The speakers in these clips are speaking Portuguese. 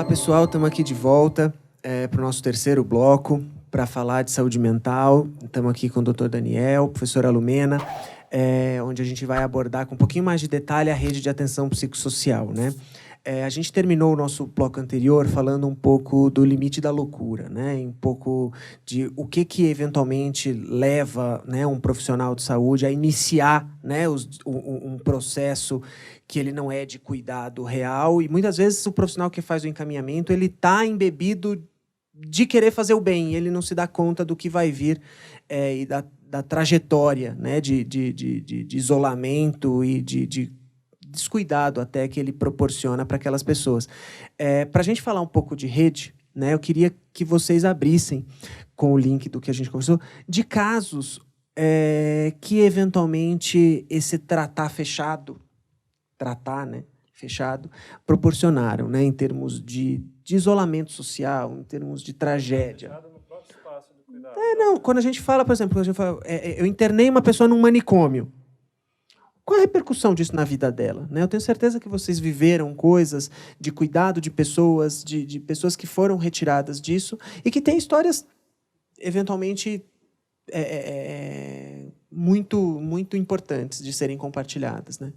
Olá, pessoal. Estamos aqui de volta para o nosso terceiro bloco para falar de saúde mental. Estamos aqui com o Dr. Daniel, professora Lumena, onde a gente vai abordar com um pouquinho mais de detalhe a rede de atenção psicossocial, né? A gente terminou o nosso bloco anterior falando um pouco do limite da loucura, né? Um pouco de o que eventualmente leva, né, um profissional de saúde a iniciar, né, um processo que ele não é de cuidado real. E muitas vezes o profissional que faz o encaminhamento ele está embebido de querer fazer o bem, e ele não se dá conta do que vai vir e da trajetória, né, de isolamento e de descuidado até que ele proporciona para aquelas pessoas. Para a gente falar um pouco de rede, né, eu queria que vocês abrissem, com o link do que a gente conversou, de casos que, eventualmente, esse tratar, né, fechado, proporcionaram, né, em termos de isolamento social, em termos de tragédia. Fechado no próprio espaço do cuidado. Não, quando a gente fala, por exemplo, eu internei uma pessoa num manicômio. Qual a repercussão disso na vida dela? Né? Eu tenho certeza que vocês viveram coisas de cuidado de pessoas, de pessoas que foram retiradas disso e que têm histórias, eventualmente, muito importantes de serem compartilhadas. Né?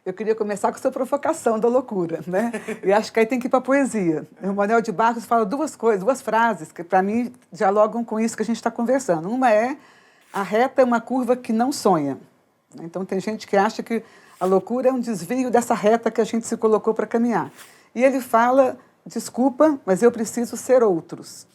Eu queria começar com a sua provocação da loucura, né? E acho que aí tem que ir para a poesia. O Manuel de Barros fala duas frases que, para mim, dialogam com isso que a gente está conversando. Uma é: a reta é uma curva que não sonha. Então, tem gente que acha que a loucura é um desvio dessa reta que a gente se colocou para caminhar. E ele fala: desculpa, mas eu preciso ser outros.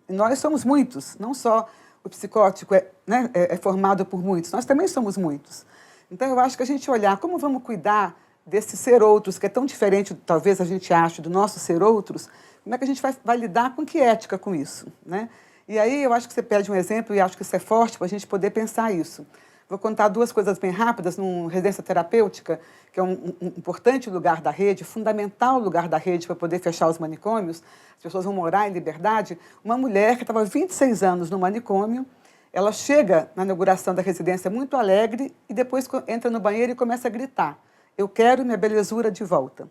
E nós somos muitos, não só o psicótico é formado por muitos, nós também somos muitos. Então, eu acho que a gente olhar como vamos cuidar desse ser outros, que é tão diferente, talvez a gente ache, do nosso ser outros, como é que a gente vai lidar com que ética com isso? Né? E aí, eu acho que você pede um exemplo, e acho que isso é forte para a gente poder pensar isso. Vou contar duas coisas bem rápidas. Numa residência terapêutica, que é um importante lugar da rede, fundamental lugar da rede para poder fechar os manicômios, as pessoas vão morar em liberdade. Uma mulher que estava há 26 anos no manicômio, ela chega na inauguração da residência muito alegre e depois entra no banheiro e começa a gritar: eu quero minha belezura de volta.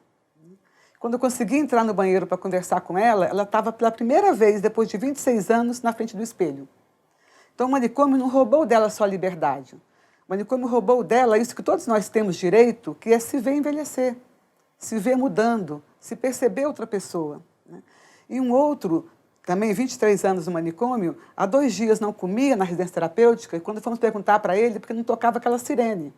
Quando eu consegui entrar no banheiro para conversar com ela, ela estava pela primeira vez, depois de 26 anos, na frente do espelho. Então, o manicômio não roubou dela só a liberdade. O manicômio roubou dela isso que todos nós temos direito, que é se ver envelhecer, se ver mudando, se perceber outra pessoa. Né? E um outro, também 23 anos no manicômio, há 2 dias não comia na residência terapêutica, e quando fomos perguntar para ele, porque não tocava aquela sirene.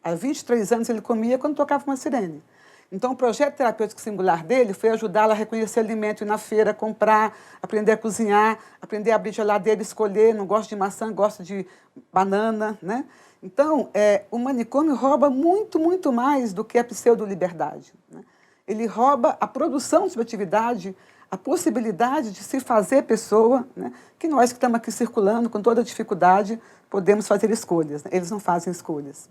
Há 23 anos ele comia quando tocava uma sirene. Então, o projeto terapêutico singular dele foi ajudá-la a reconhecer alimento, ir na feira, comprar, aprender a cozinhar, aprender a abrir geladeira, escolher, não gosto de maçã, gosto de banana. Né? Então, o manicômio rouba muito, muito mais do que a pseudo-liberdade. Né? Ele rouba a produção de subjetividade, a possibilidade de se fazer pessoa, né? Que nós que estamos aqui circulando com toda dificuldade podemos fazer escolhas. Né? Eles não fazem escolhas.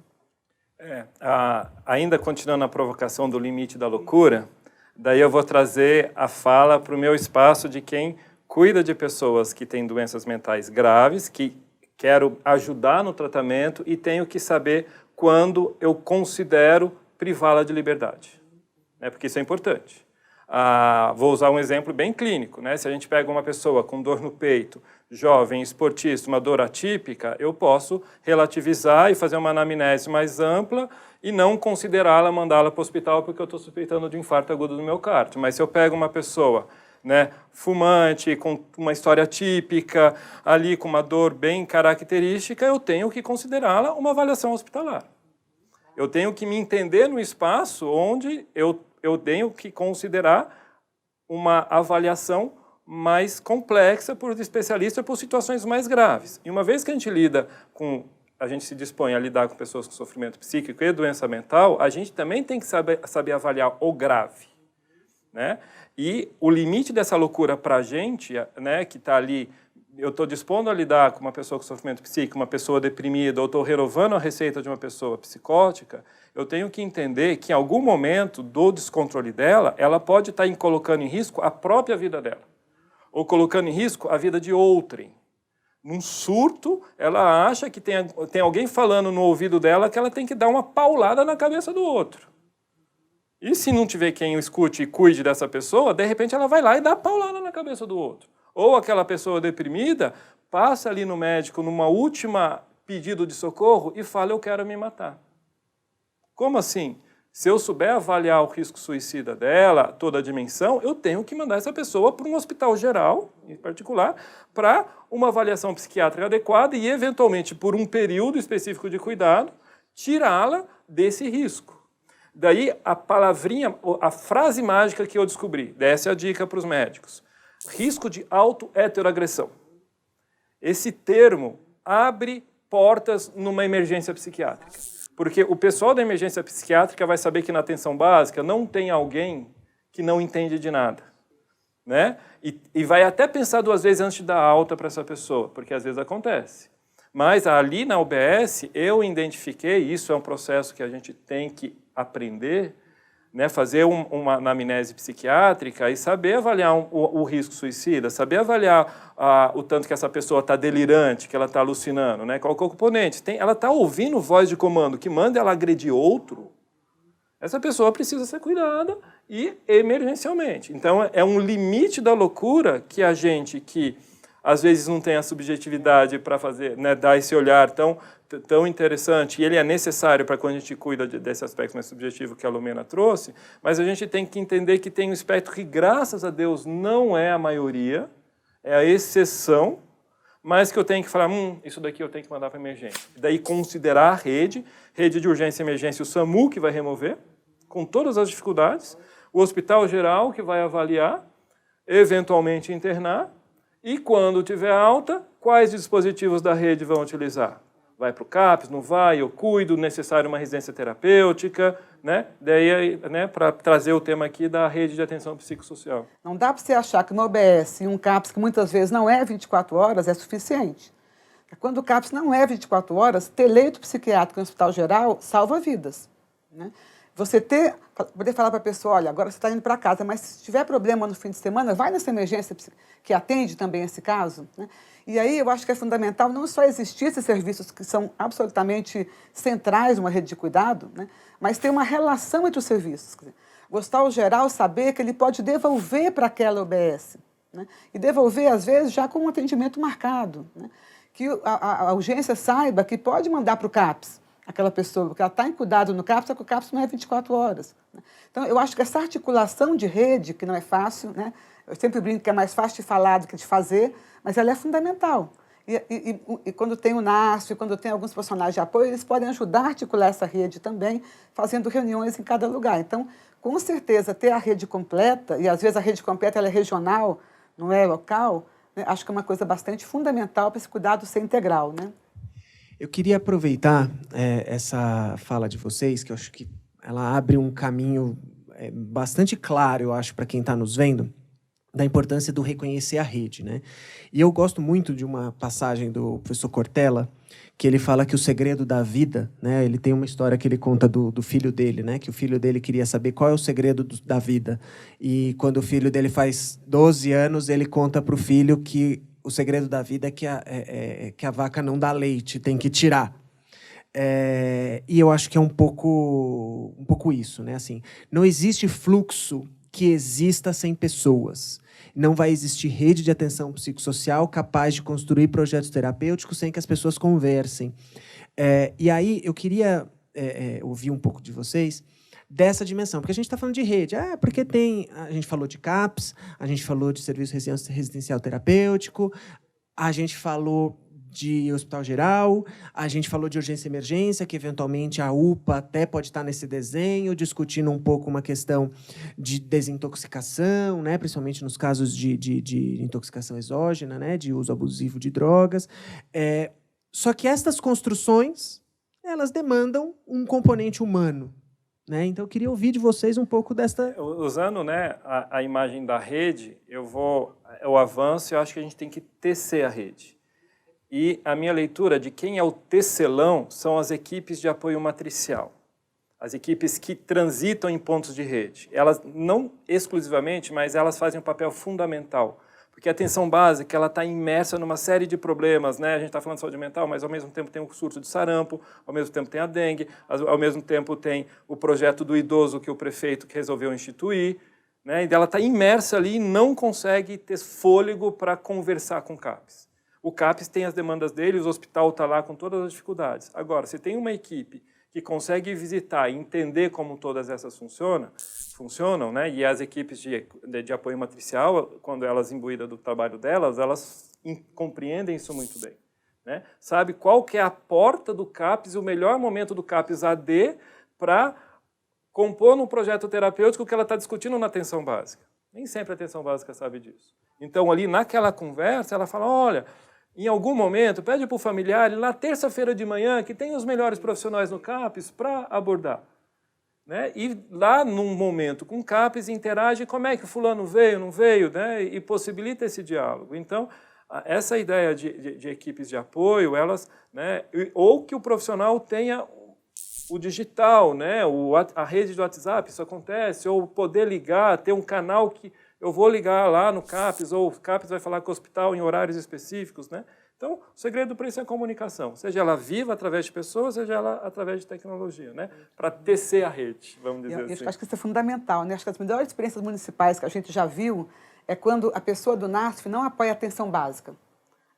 Ainda continuando a provocação do limite da loucura, daí eu vou trazer a fala para o meu espaço de quem cuida de pessoas que têm doenças mentais graves, que quero ajudar no tratamento e tenho que saber quando eu considero privá-la de liberdade, né? Porque isso é importante. Vou usar um exemplo bem clínico, né? Se a gente pega uma pessoa com dor no peito, jovem, esportista, uma dor atípica, eu posso relativizar e fazer uma anamnese mais ampla e não considerá-la, mandá-la para o hospital porque eu estou suspeitando de um infarto agudo do miocárdio. Mas se eu pego uma pessoa, né, fumante, com uma história típica, ali com uma dor bem característica, eu tenho que considerá-la uma avaliação hospitalar. Eu tenho que me entender no espaço onde eu tenho que considerar uma avaliação mais complexa por especialista por situações mais graves. E uma vez que a gente se dispõe a lidar com pessoas com sofrimento psíquico e doença mental, a gente também tem que saber avaliar o grave. Né? E o limite dessa loucura para a gente, né, que está ali, eu estou dispondo a lidar com uma pessoa com sofrimento psíquico, uma pessoa deprimida, ou estou renovando a receita de uma pessoa psicótica, eu tenho que entender que em algum momento do descontrole dela, ela pode estar colocando em risco a própria vida dela, ou colocando em risco a vida de outrem. Num surto, ela acha que tem alguém falando no ouvido dela que ela tem que dar uma paulada na cabeça do outro. E se não tiver quem o escute e cuide dessa pessoa, de repente ela vai lá e dá paulada na cabeça do outro. Ou aquela pessoa deprimida passa ali no médico numa última pedido de socorro e fala, eu quero me matar. Como assim? Se eu souber avaliar o risco suicida dela, toda a dimensão, eu tenho que mandar essa pessoa para um hospital geral, em particular, para uma avaliação psiquiátrica adequada e, eventualmente, por um período específico de cuidado, tirá-la desse risco. Daí, a palavrinha, a frase mágica que eu descobri, dessa é a dica para os médicos. Risco de auto-heteroagressão. Esse termo abre portas numa emergência psiquiátrica. Porque o pessoal da emergência psiquiátrica vai saber que na atenção básica não tem alguém que não entende de nada. Né? E vai até pensar 2 vezes antes de dar alta para essa pessoa, porque às vezes acontece. Mas ali na UBS eu identifiquei, isso é um processo que a gente tem que aprender, né, fazer uma anamnese psiquiátrica e saber avaliar o risco suicida, saber avaliar o tanto que essa pessoa está delirante, que ela está alucinando, né, qual é o componente. Ela está ouvindo voz de comando que manda ela agredir outro, essa pessoa precisa ser cuidada e emergencialmente. Então, é um limite da loucura que a gente que às vezes não tem a subjetividade para fazer, né, dar esse olhar tão interessante, e ele é necessário para quando a gente cuida desse aspecto mais subjetivo que a Lumena trouxe, mas a gente tem que entender que tem um espectro que, graças a Deus, não é a maioria, é a exceção, mas que eu tenho que falar, isso daqui eu tenho que mandar para emergência. Daí considerar a rede de urgência e emergência, o SAMU que vai remover, com todas as dificuldades, o hospital geral que vai avaliar, eventualmente internar, e quando tiver alta, quais dispositivos da rede vão utilizar? Vai para o CAPS, não vai, eu cuido, necessário uma residência terapêutica, né? Daí, né, para trazer o tema aqui da rede de atenção psicossocial. Não dá para você achar que uma OBS e um CAPS, que muitas vezes não é 24 horas, é suficiente. Quando o CAPS não é 24 horas, ter leito psiquiátrico no hospital geral salva vidas. Né? Você poder falar para a pessoa, olha, agora você está indo para casa, mas se tiver problema no fim de semana, vai nessa emergência que atende também esse caso. Né? E aí eu acho que é fundamental não só existir esses serviços que são absolutamente centrais numa rede de cuidado, né? Mas ter uma relação entre os serviços. Quer dizer, o hospital geral saber que ele pode devolver para aquela OBS. Né? E devolver, às vezes, já com um atendimento marcado. Né? Que a urgência saiba que pode mandar para o CAPS aquela pessoa, porque ela está em cuidado no CAPS, só que o CAPS não é 24 horas. Né? Então, eu acho que essa articulação de rede, que não é fácil, né? Eu sempre brinco que é mais fácil de falar do que de fazer, mas ela é fundamental. E quando tem o NASF, quando tem alguns profissionais de apoio, eles podem ajudar a articular essa rede também, fazendo reuniões em cada lugar. Então, com certeza, ter a rede completa, e às vezes a rede completa ela é regional, não é local, né? Acho que é uma coisa bastante fundamental para esse cuidado ser integral. Né? Eu queria aproveitar essa fala de vocês, que eu acho que ela abre um caminho bastante claro, eu acho, para quem está nos vendo, da importância do reconhecer a rede. Né? E eu gosto muito de uma passagem do professor Cortella, que ele fala que o segredo da vida, né, ele tem uma história que ele conta do filho dele, né, que o filho dele queria saber qual é o segredo da vida. E quando o filho dele faz 12 anos, ele conta para o filho que o segredo da vida é que a vaca não dá leite, tem que tirar. E eu acho que é um pouco isso. Né? Assim, não existe fluxo que exista sem pessoas. Não vai existir rede de atenção psicossocial capaz de construir projetos terapêuticos sem que as pessoas conversem. E aí eu queria ouvir um pouco de vocês dessa dimensão, porque a gente está falando de rede. Porque a gente falou de CAPS, a gente falou de serviço residencial terapêutico, a gente falou de hospital geral, a gente falou de urgência e emergência, que eventualmente a UPA até pode estar nesse desenho, discutindo um pouco uma questão de desintoxicação, né, principalmente nos casos de intoxicação exógena, né, de uso abusivo de drogas. Só que estas construções, elas demandam um componente humano. Né? Então, eu queria ouvir de vocês um pouco desta... Usando, né, a imagem da rede, eu avanço e eu acho que a gente tem que tecer a rede. E a minha leitura de quem é o tecelão são as equipes de apoio matricial. As equipes que transitam em pontos de rede. Elas, não exclusivamente, mas elas fazem um papel fundamental. Porque a atenção básica ela está imersa numa série de problemas, né? A gente está falando de saúde mental, mas ao mesmo tempo tem o surto de sarampo, ao mesmo tempo tem a dengue, ao mesmo tempo tem o projeto do idoso que o prefeito resolveu instituir, né? E ela está imersa ali e não consegue ter fôlego para conversar com o CAPS. O CAPS tem as demandas dele, o hospital está lá com todas as dificuldades. Agora, se tem uma equipe que consegue visitar e entender como todas essas funcionam, né? E as equipes de apoio matricial, quando elas imbuídas do trabalho delas, elas compreendem isso muito bem, né? Sabe qual que é a porta do CAPS e o melhor momento do CAPS AD para compor num projeto terapêutico que ela está discutindo na atenção básica. Nem sempre a atenção básica sabe disso. Então, ali naquela conversa, ela fala, olha, em algum momento, pede para o familiar, na terça-feira de manhã, que tem os melhores profissionais no CAPS para abordar. Né? E lá, num momento com o CAPS, interage como é que o fulano veio, não veio, né? E possibilita esse diálogo. Então, essa ideia de equipes de apoio, elas, né? Ou que o profissional tenha o digital, né? A rede de WhatsApp, isso acontece, ou poder ligar, ter um canal que eu vou ligar lá no CAPS, ou o CAPS vai falar com o hospital em horários específicos, né? Então, o segredo para isso é a comunicação, seja ela viva através de pessoas, seja ela através de tecnologia, né? Para tecer a rede, vamos dizer assim. Eu acho que isso é fundamental, né? Acho que as melhores experiências municipais que a gente já viu é quando a pessoa do NASF não apoia a atenção básica,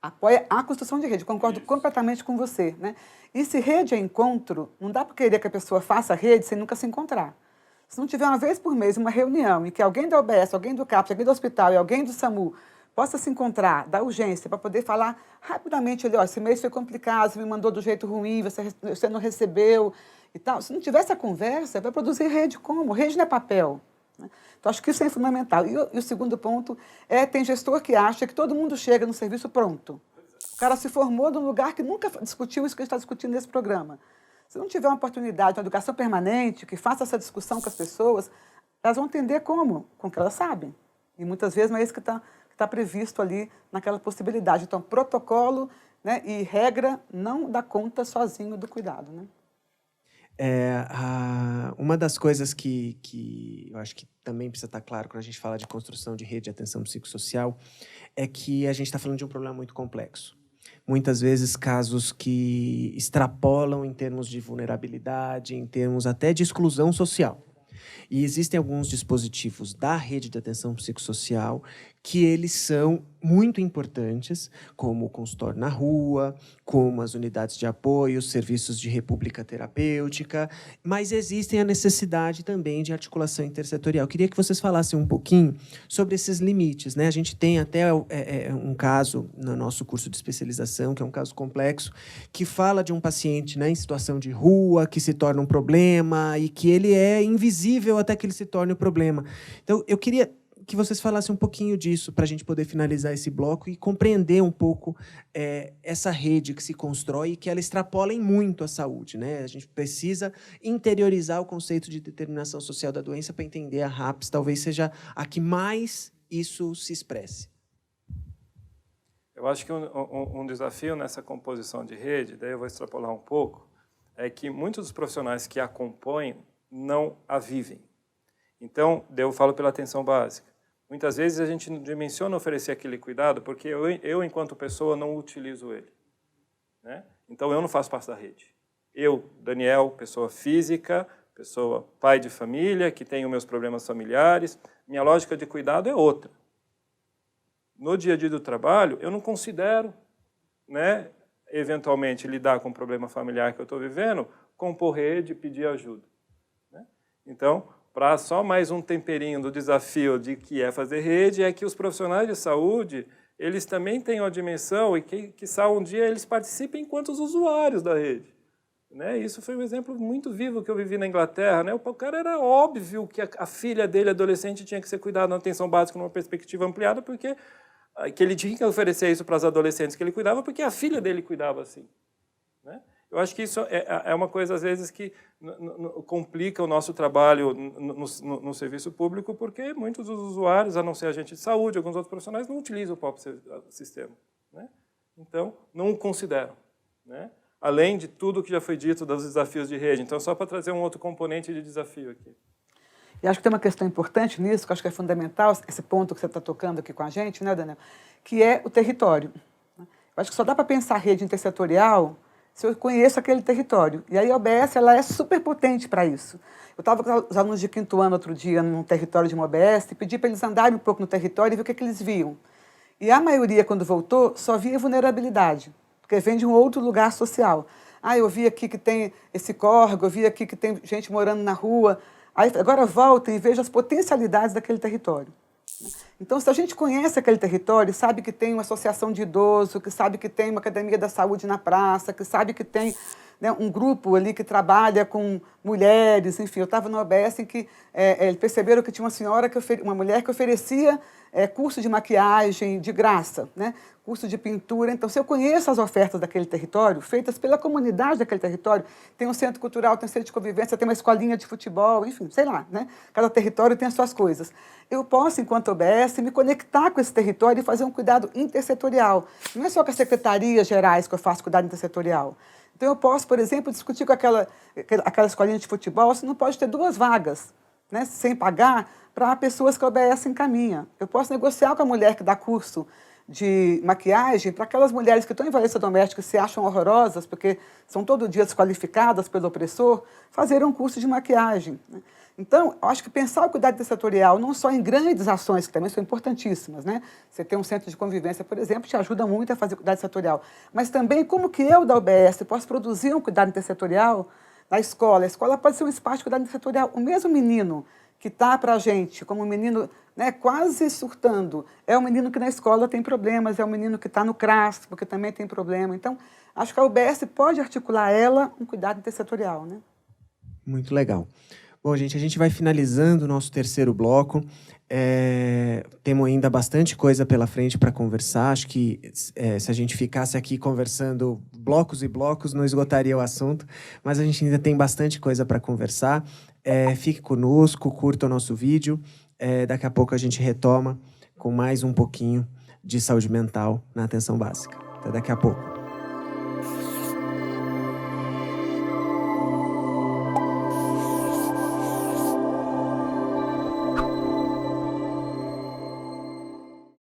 apoia a construção de rede. Concordo completamente com você, né? E se rede é encontro, não dá para querer que a pessoa faça rede sem nunca se encontrar. Se não tiver uma vez por mês uma reunião em que alguém da UBS, alguém do CAPS, alguém do hospital e alguém do SAMU possa se encontrar, da urgência, para poder falar rapidamente, olha, esse mês foi complicado, você me mandou do jeito ruim, você não recebeu e tal. Se não tiver essa conversa, vai produzir rede como? Rede não é papel. Né? Então, acho que isso é fundamental. E o segundo ponto é, tem gestor que acha que todo mundo chega no serviço pronto. O cara se formou num lugar que nunca discutiu isso que a gente está discutindo nesse programa. Se não tiver uma oportunidade, uma educação permanente, que faça essa discussão com as pessoas, elas vão entender como? Com o que elas sabem. E muitas vezes não é isso que está previsto ali naquela possibilidade. Então, protocolo, né, e regra não dá conta sozinho do cuidado. Né? Uma das coisas que eu acho que também precisa estar claro quando a gente fala de construção de rede de atenção psicossocial é que a gente está falando de um problema muito complexo. Muitas vezes casos que extrapolam em termos de vulnerabilidade, em termos até de exclusão social. E existem alguns dispositivos da rede de atenção psicossocial que eles são muito importantes, como o consultório na rua, como as unidades de apoio, serviços de república terapêutica, mas existem a necessidade também de articulação intersetorial. Queria que vocês falassem um pouquinho sobre esses limites, né? A gente tem até um caso no nosso curso de especialização, que é um caso complexo, que fala de um paciente, né, em situação de rua, que se torna um problema e que ele é invisível até que ele se torne um problema. Então, eu queria que vocês falassem um pouquinho disso para a gente poder finalizar esse bloco e compreender um pouco essa rede que se constrói e que ela extrapola em muito a saúde, né? A gente precisa interiorizar o conceito de determinação social da doença para entender a RAPS, talvez seja a que mais isso se expresse. Eu acho que um desafio nessa composição de rede, daí eu vou extrapolar um pouco, é que muitos dos profissionais que a compõem não a vivem. Então, eu falo pela atenção básica. Muitas vezes a gente dimensiona oferecer aquele cuidado porque eu enquanto pessoa, não utilizo ele. Né? Então, eu não faço parte da rede. Eu, Daniel, pessoa física, pessoa pai de família, que tenho meus problemas familiares, minha lógica de cuidado é outra. No dia a dia do trabalho, eu não considero, né, eventualmente, lidar com o problema familiar que eu estou vivendo, compor rede e pedir ajuda. Né? Então, para só mais um temperinho do desafio de que é fazer rede, é que os profissionais de saúde, eles também têm uma dimensão e que um dia eles participem enquanto os usuários da rede. Né? Isso foi um exemplo muito vivo que eu vivi na Inglaterra. Né? O cara era óbvio que a filha dele, adolescente, tinha que ser cuidada na atenção básica numa perspectiva ampliada, porque que ele tinha que oferecer isso para as adolescentes que ele cuidava, porque a filha dele cuidava assim. Né? Eu acho que isso é uma coisa, às vezes, que complica o nosso trabalho no serviço público, porque muitos dos usuários, a não ser agente de saúde, alguns outros profissionais, não utilizam o próprio sistema. Né? Então, não o consideram. Né? Além de tudo que já foi dito dos desafios de rede. Então, só para trazer um outro componente de desafio aqui. E acho que tem uma questão importante nisso, que eu acho que é fundamental, esse ponto que você está tocando aqui com a gente, né, Daniel? Que é o território. Eu acho que só dá para pensar rede intersetorial se eu conheço aquele território. E aí a OBS ela é super potente para isso. Eu estava com os alunos de 5º ano outro dia num território de uma OBS e pedi para eles andarem um pouco no território e ver o que eles viam. E a maioria, quando voltou, só via vulnerabilidade, porque vem de um outro lugar social. Ah, eu vi aqui que tem esse córrego, eu vi aqui que tem gente morando na rua. Aí, agora volta e veja as potencialidades daquele território. Então, se a gente conhece aquele território, sabe que tem uma associação de idoso, que sabe que tem uma academia da saúde na praça, que sabe que tem, né, um grupo ali que trabalha com mulheres, enfim, eu estava no OBS em que perceberam que tinha uma senhora, uma mulher que oferecia curso de maquiagem de graça, né? Curso de pintura. Então, se eu conheço as ofertas daquele território, feitas pela comunidade daquele território, tem um centro cultural, tem um centro de convivência, tem uma escolinha de futebol, enfim, sei lá, né? Cada território tem as suas coisas. Eu posso, enquanto OBS, me conectar com esse território e fazer um cuidado intersetorial. Não é só com as secretarias gerais que eu faço cuidado intersetorial. Então, eu posso, por exemplo, discutir com aquela escolinha de futebol se não pode ter 2 vagas, né, sem pagar, para pessoas que a OBS encaminha. Eu posso negociar com a mulher que dá curso de maquiagem para aquelas mulheres que estão em violência doméstica e se acham horrorosas, porque são todo dia desqualificadas pelo opressor, fazer um curso de maquiagem, né? Então, eu acho que pensar o cuidado intersetorial não só em grandes ações, que também são importantíssimas, né? Você ter um centro de convivência, por exemplo, te ajuda muito a fazer cuidado intersetorial, mas também como que eu, da OBS, posso produzir um cuidado intersetorial na escola. A escola pode ser um espaço de cuidado intersetorial. O mesmo menino que está para a gente como um menino, né, quase surtando, é um menino que na escola tem problemas, é um menino que está no CRAS, porque também tem problema. Então, acho que a UBS pode articular ela um cuidado intersetorial, né? Muito legal. Bom, gente, a gente vai finalizando o nosso terceiro bloco. Temos ainda bastante coisa pela frente para conversar. Acho que se a gente ficasse aqui conversando blocos e blocos, não esgotaria o assunto, mas a gente ainda tem bastante coisa para conversar. Fique conosco, curta o nosso vídeo. Daqui a pouco a gente retoma com mais um pouquinho de saúde mental na atenção básica. Até daqui a pouco.